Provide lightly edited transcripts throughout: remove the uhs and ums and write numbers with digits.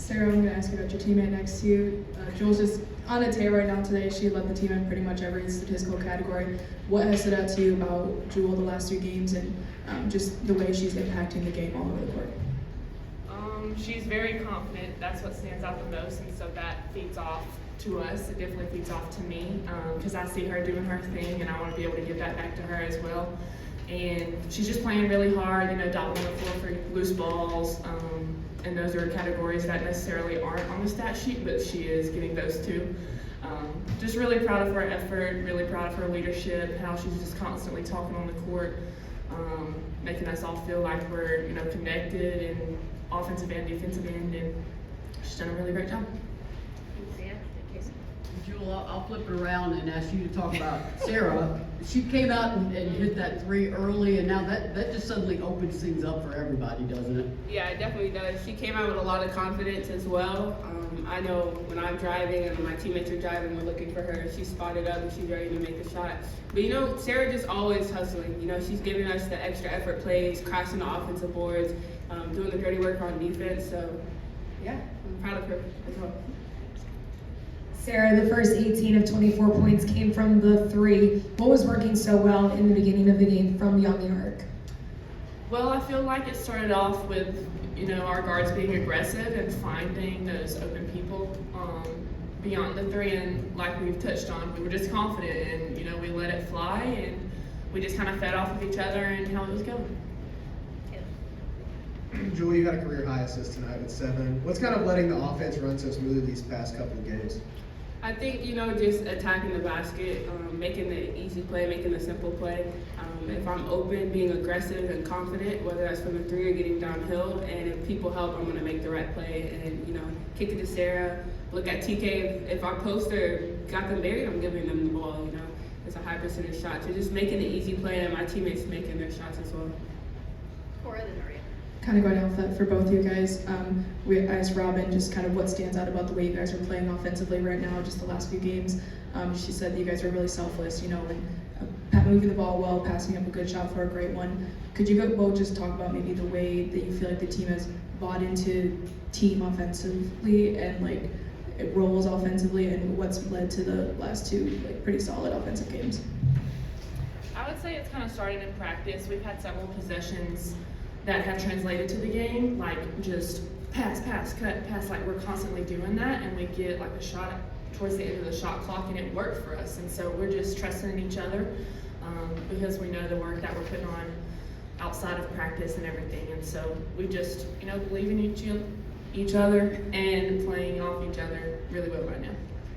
Sarah, I'm going to ask you about your teammate next to you. Jules is on a tear right now today. She led the team in pretty much every statistical category. What has stood out to you about Jewel the last 2 games and just the way she's impacting the game all over the court? She's very confident. That's what stands out the most, and so that feeds off to us. It definitely feeds off to me because I see her doing her thing, and I want to be able to give that back to her as well. And she's just playing really hard, doubling the floor for loose balls. And those are categories that necessarily aren't on the stat sheet, but she is getting those too. Just really proud of her effort, really proud of her leadership, how she's just constantly talking on the court, making us all feel like we're connected in offensive and defensive end, and she's done a really great job. Jewel, I'll flip it around and ask you to talk about Sara. She came out and hit that 3 early, and now that just suddenly opens things up for everybody, doesn't it? Yeah, it definitely does. She came out with a lot of confidence as well. I know when I'm driving and when my teammates are driving, we're looking for her. She's spotted up and she's ready to make a shot. But Sara just always hustling. She's giving us the extra effort plays, crashing the offensive boards, doing the dirty work on defense. So, yeah, I'm proud of her as well. Sara, the first 18 of 24 points came from the 3. What was working so well in the beginning of the game from beyond the arc? Well, I feel like it started off with, our guards being aggressive and finding those open people beyond the 3, and like we've touched on, we were just confident and, we let it fly and we just kind of fed off of each other and how it was going. Jewel, you had a career high assist tonight with 7. What's kind of letting the offense run so smoothly these past couple of games? I think, just attacking the basket, making the easy play, making the simple play. If I'm open, being aggressive and confident, whether that's from the 3 or getting downhill, and if people help, I'm going to make the right play and, kick it to Sara. Look at TK, if our poster got them buried, I'm giving them the ball, It's a high percentage shot. So just making the easy play and my teammates making their shots as well. Kind of going off that for both you guys, I asked Robin just kind of what stands out about the way you guys are playing offensively right now, just the last few games. She said that you guys are really selfless, and moving the ball well, passing up a good shot for a great one. Could you both just talk about maybe the way that you feel like the team has bought into team offensively and roles offensively, and what's led to the last 2 pretty solid offensive games? I would say it's kind of started in practice. We've had several possessions that have translated to the game, just pass, cut, pass, we're constantly doing that, and we get a shot towards the end of the shot clock, and it worked for us. And so we're just trusting in each other because we know the work that we're putting on outside of practice and everything. And so we just, believe in each other and playing off each other really well right now.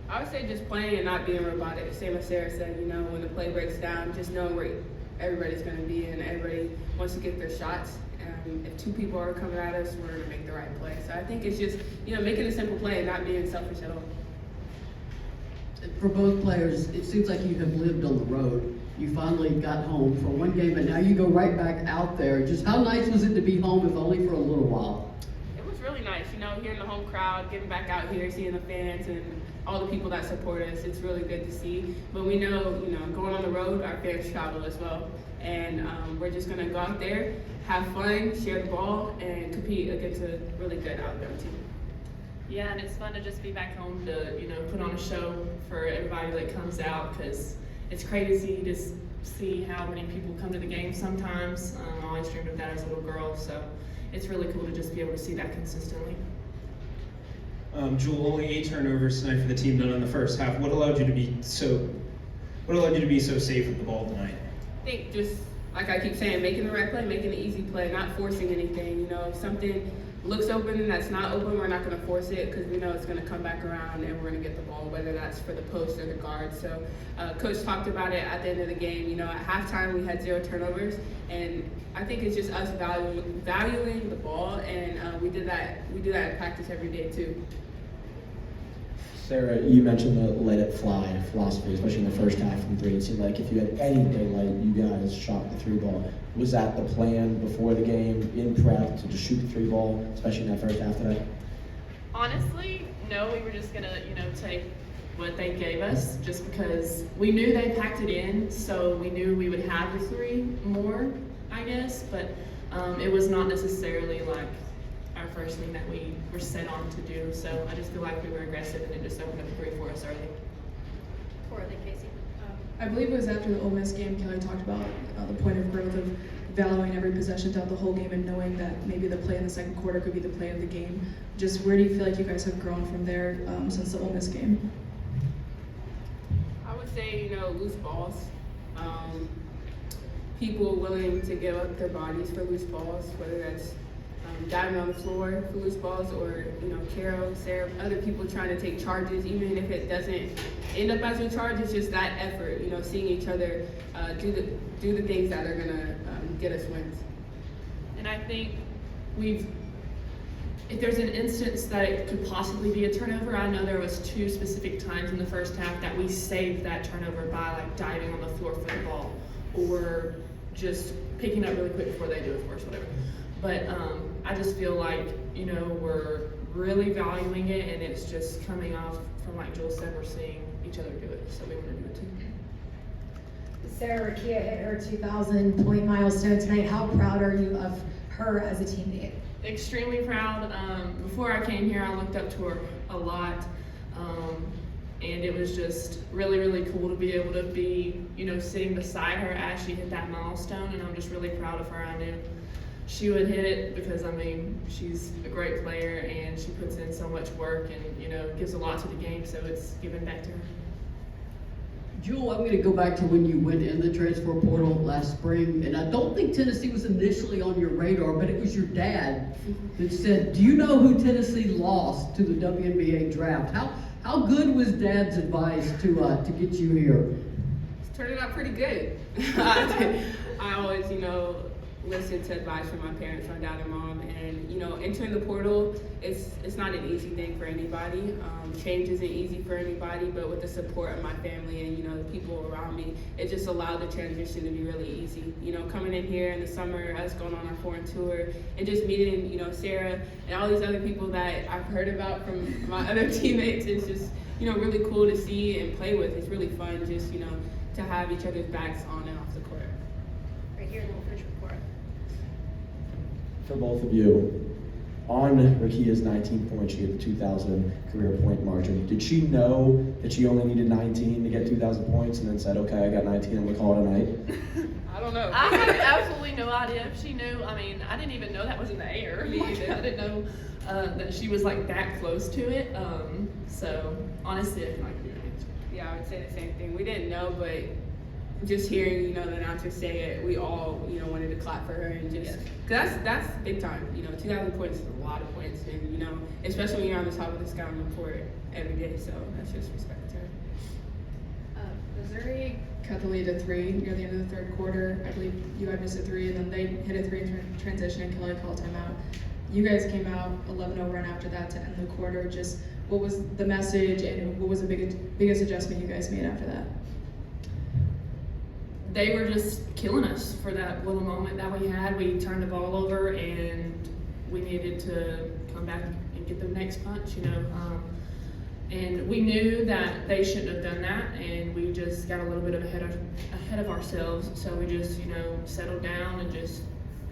I would say just playing and not being robotic. Same as Sara said, when the play breaks down, just knowing where everybody's going to be and everybody wants to get their shots. If 2 people are coming at us, we're going to make the right play. So I think it's just, making a simple play and not being selfish at all. For both players, it seems like you have lived on the road. You finally got home for 1 game, but now you go right back out there. Just how nice was it to be home, if only for a little while? It was really nice, hearing the home crowd, getting back out here, seeing the fans and all the people that support us. It's really good to see. But we know, going on the road, our fans travel as well. And we're just going to go out there, have fun, share the ball, and compete against a really good outdoor team. Yeah, and it's fun to just be back home to, put on a show for everybody that comes out, because it's crazy to see how many people come to the game sometimes. I always dreamed of that as a little girl, so it's really cool to just be able to see that consistently. Jewel, only 8 turnovers tonight for the team done in the first half. What allowed you to be so safe with the ball tonight? I think just, like I keep saying, making the right play, making the easy play, not forcing anything. If something looks open and that's not open, we're not going to force it because we know it's going to come back around and we're going to get the ball, whether that's for the post or the guard. So Coach talked about it at the end of the game. At halftime we had 0 turnovers, and I think it's just us valuing the ball, and we do that in practice every day too. Sara, you mentioned the let it fly philosophy, especially in the first half from 3. It seemed like if you had any daylight, you guys shot the 3 ball. Was that the plan before the game, in prep, to just shoot the 3 ball, especially in that first half today? Honestly, no, we were just gonna, take what they gave us, just because we knew they packed it in, so we knew we would have the 3 more, I guess, but it was not necessarily all our first thing that we were set on to do. So I just feel like we were aggressive, and it just opened up the three for us early. Casey. I believe it was after the Ole Miss game, Kelly talked about the point of growth of valuing every possession throughout the whole game and knowing that maybe the play in the second quarter could be the play of the game. Just where do you feel like you guys have grown from there since the Ole Miss game? I would say, loose balls. People willing to give up their bodies for loose balls, whether that's diving on the floor for loose balls or, Carol, Sarah, other people trying to take charges, even if it doesn't end up as a charge, it's just that effort, seeing each other do the things that are gonna get us wins. And I think if there's an instance that it could possibly be a turnover, I know there was 2 specific times in the first half that we saved that turnover by like diving on the floor for the ball or just picking up really quick before they do, of course, whatever. But I just feel like, we're really valuing it, and it's just coming off from, like Joel said, we're seeing each other do it, so we want to do it too. Sarah Rakia hit her 2,000-point milestone tonight. How proud are you of her as a teammate? Extremely proud. Before I came here, I looked up to her a lot, and it was just really, really cool to be able to be, sitting beside her as she hit that milestone, and I'm just really proud of her. I knew she would hit it because, she's a great player, and she puts in so much work and, gives a lot to the game, so it's given back to her. Jewel, I'm going to go back to when you went in the transfer portal last spring, and I don't think Tennessee was initially on your radar, but it was your dad that said, do you know who Tennessee lost to the WNBA draft? How good was Dad's advice to get you here? It's turning out pretty good. I always, listen to advice from my parents, my dad and mom, and entering the portal, it's not an easy thing for anybody. Change isn't easy for anybody, but with the support of my family and the people around me, it just allowed the transition to be really easy. Coming in here in the summer, us going on our foreign tour, and just meeting Sarah and all these other people that I've heard about from my other teammates, it's just really cool to see and play with. It's really fun just to have each other's backs on and off the court. Right here, we'll finish with Cora. For both of you, on Rakia's 19 points, she hit the 2,000 career point margin. Did she know that she only needed 19 to get 2,000 points and then said, okay, I got 19, I'm going to call it a night? I don't know. I had absolutely no idea if she knew. I didn't even know that was in the air. I didn't know that she was like that close to it. So honestly, I cannot give you an answer. Yeah, I would say the same thing. We didn't know, but just hearing, the announcer say it, we all, wanted to clap for her and just, cause that's big time. 2,000 points is a lot of points, and especially when you're on the top of the scouting report every day. So that's just respect to her. Missouri cut the lead to 3 near the end of the third quarter. I believe you guys missed a 3, and then they hit a 3 in transition, and Kelly called timeout. You guys came out 11-0 run after that to end the quarter. Just what was the message, and what was the biggest adjustment you guys made after that? They were just killing us for that little moment that we had. We turned the ball over, and we needed to come back and get the next punch, and we knew that they shouldn't have done that, and we just got a little bit ahead of ourselves. So we just, settled down and just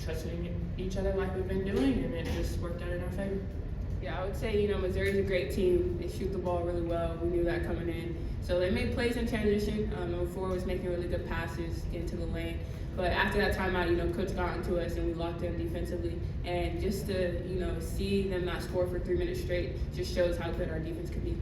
trusted in each other like we've been doing, and it just worked out in our favor. Yeah, I would say, Missouri's a great team. They shoot the ball really well. We knew that coming in. So they made plays in transition. Number 4 was making really good passes into the lane. But after that timeout, Coach got into us and we locked in defensively. And just to, see them not score for 3 minutes straight just shows how good our defense could be.